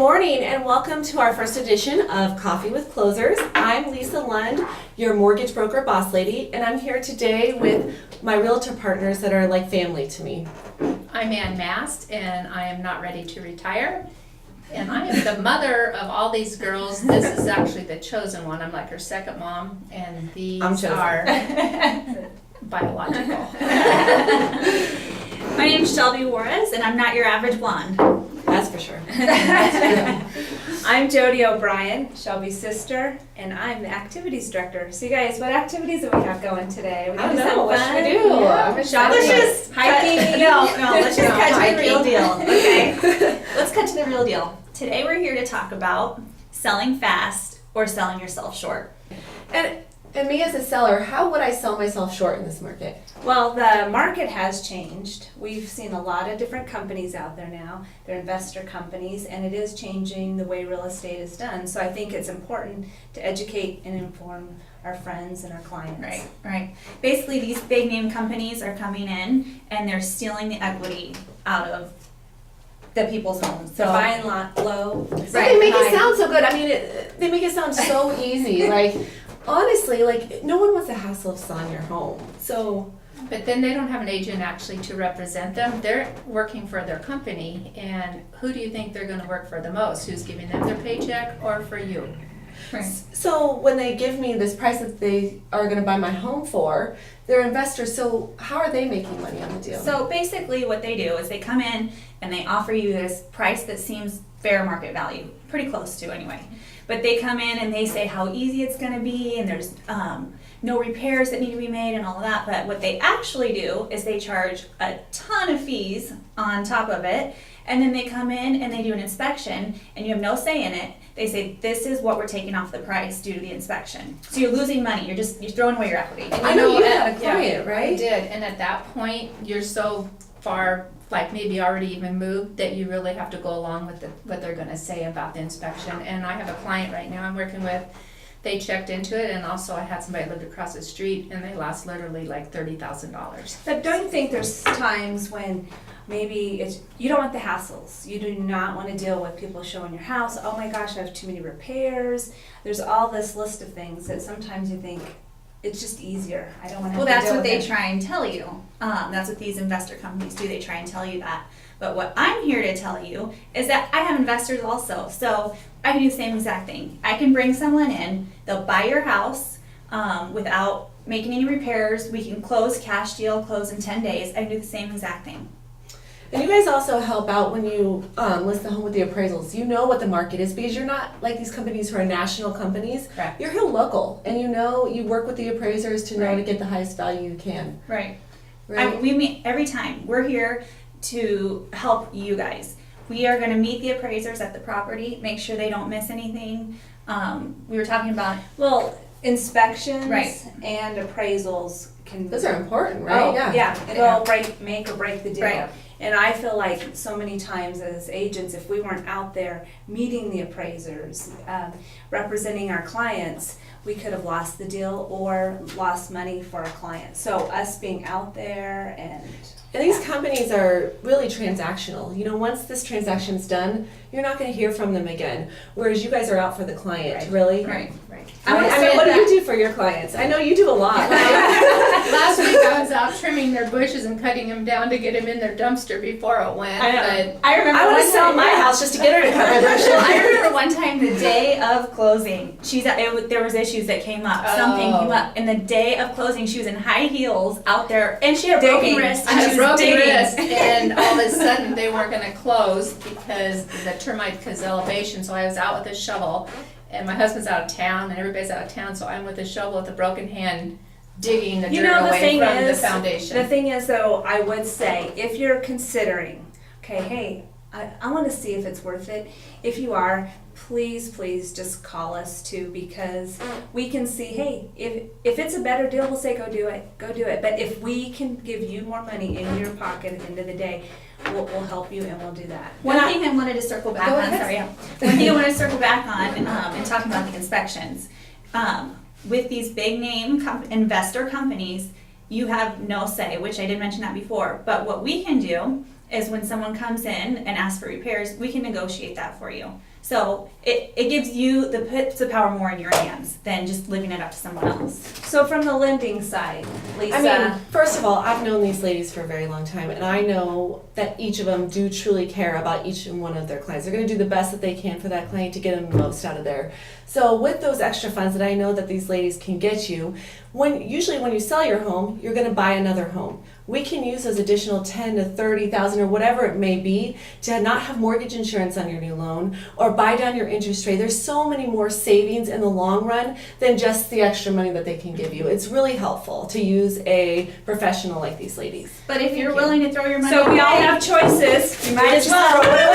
morning and welcome to our first edition of Coffee with Closers. I'm Lisa Lund, your mortgage broker boss lady, and I'm here today with my realtor partners that are like family to me. I'm Mast, and I am not ready to retire. And I am the mother of all these girls. This is actually the chosen one. I'm like her second mom, and these are biological. My name's Shelby Juarez, and I'm not your average blonde. That's for sure. I'm Jodi O'Brien, Shelby's sister, and I'm the activities director. So you guys, what activities do we have going today? We I don't got know. What should we do? Yeah. I'm excited. Let's just Hiking. Let's just cut to the real hiking. deal. Okay, let's cut to the real deal. Today we're here to talk about selling fast or selling yourself short. And me as a seller, how would I sell myself short in this market? Well, the market has changed. We've seen a lot of different companies out there now. They're investor companies, and it is changing the way real estate is done. So I think it's important to educate and inform our friends and our clients. Right. Basically, these big name companies are coming in and they're stealing the equity out of the people's homes. So buying low. So they make it sound so good. I mean, they make it sound so easy. Like, honestly, like, no one wants the hassle of selling your home. So, But then they don't have an agent actually to represent them. They're working for their company, and who do you think they're going to work for the most? Who's giving them their paycheck or for you? so when they give me this price that they are going to buy my home for, they're investors. So how are they making money on the deal? So basically what they do is they come in and they offer you this price that seems fair market value, pretty close to anyway. But they come in and they say how easy it's going to be, and there's no repairs that need to be made and all of that. But what they actually do is they charge a ton of fees on top of it, and then they come in and they do an inspection, and you have no say in it. They say, this is what we're taking off the price due to the inspection. So you're losing money. You're throwing away your equity. I know you had a client, right? I did, and at that point, you're so far, like maybe already even moved, that you really have to go along with what they're going to say about the inspection. And I have a client right now I'm working with. They checked into it, and also I had somebody lived across the street, and they lost literally like $30,000. But don't you think there's times when maybe you don't want the hassles? You do not want to deal with people showing your house. Oh my gosh, I have too many repairs. There's all this list of things that sometimes you think it's just easier. I don't want to have Well, to that's deal what with they it. try and tell you. That's what these investor companies do. They try and tell you that. But what I'm here to tell you is that I have investors also. So I can do the same exact thing. I can bring someone in, they'll buy your house without making any repairs. We can close, cash deal, close in 10 days. I can do the same exact thing. And you guys also help out when you list the home with the appraisals. You know what the market is because you're not like these companies who are national companies. Correct. You're here local, and you work with the appraisers to know Right. to get the highest value you can. Right. Right? We meet every time. We're here to help you guys. We are going to meet the appraisers at the property, make sure they don't miss anything. We were talking about Inspections Right. and appraisals can. Those are important, right? Oh, yeah. yeah. It'll make or break the deal. Right. And I feel like so many times as agents, if we weren't out there meeting the appraisers, representing our clients, we could have lost the deal or lost money for our clients. So us being out there and these companies are really transactional. You know, once this transaction's done, you're not going to hear from them again. Whereas you guys are out for the client, Right. really. Right. I mean, what do you do for your clients? I know you do a lot. Last week I was out trimming their bushes and cutting them down to get them in their dumpster before it went. I remember I want to one sell time- my house just to get her to cut my bushes. I remember one time the day of closing, there was issues that came up. Something came up, and the day of closing, she was in high heels out there, and she had a broken Digging. wrist. I And had she a was broken digging. wrist, and all of a sudden they were going to close because the termite caused elevation. So I was out with a shovel, and my husband's out of town, and everybody's out of town. So I'm with a shovel with a broken hand, digging the You dirt know, the away thing from is, the foundation. the thing is though, I would say if you're considering, okay, hey, I want to see if it's worth it. If you are, please just call us too, because we can see, hey, if it's a better deal, we'll say go do it. But if we can give you more money in your pocket at the end of the day, we'll help you and we'll do that. One thing I wanted to circle back Go on, ahead. sorry, yeah. One thing I wanted to circle back on, and talking about the inspections. With these big name investor companies, you have no say, which I did mention that before. But what we can do is when someone comes in and asks for repairs, we can negotiate that for you. So it gives you puts the power more in your hands than just leaving it up to someone else. So from the lending side, Lisa. I mean, first of all, I've known these ladies for a very long time, and I know that each of them do truly care about each and one of their clients. They're going to do the best that they can for that client to get them the most out of there. So with those extra funds that I know that these ladies can get you, usually when you sell your home, you're going to buy another home. We can use those additional $10,000 to $30,000 or whatever it may be to not have mortgage insurance on your new loan or buy down your interest rate. There's so many more savings in the long run than just the extra money that they can give you. It's really helpful to use a professional like these ladies. But if you're willing to throw your money So we all away, have choices. you might as well. Throw it